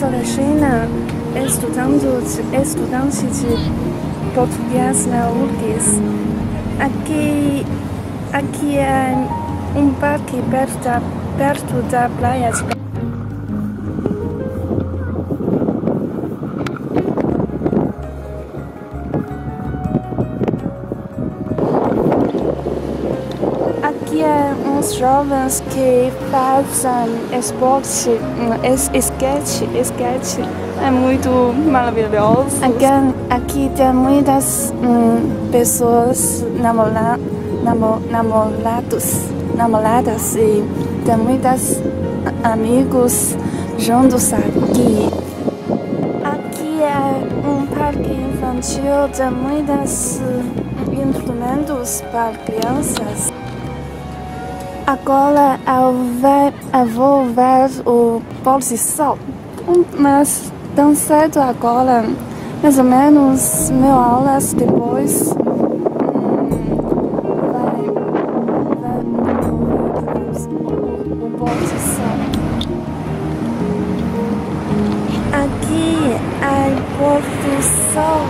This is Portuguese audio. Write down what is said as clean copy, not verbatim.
sou da China, estudante de português na URGS. Aqui é um parque perto da praia de Aqui é uns jovens que fazem esporte, skate, é muito maravilhoso. Aqui tem muitas pessoas namoradas e tem muitos amigos juntos aqui. Aqui é um parque infantil, tem muitos instrumentos para crianças. Agora eu vou ver o pôr do sol, mas tão cedo agora, mais ou menos 1.000 horas depois, vai o pôr do sol. Aqui é pôr do sol.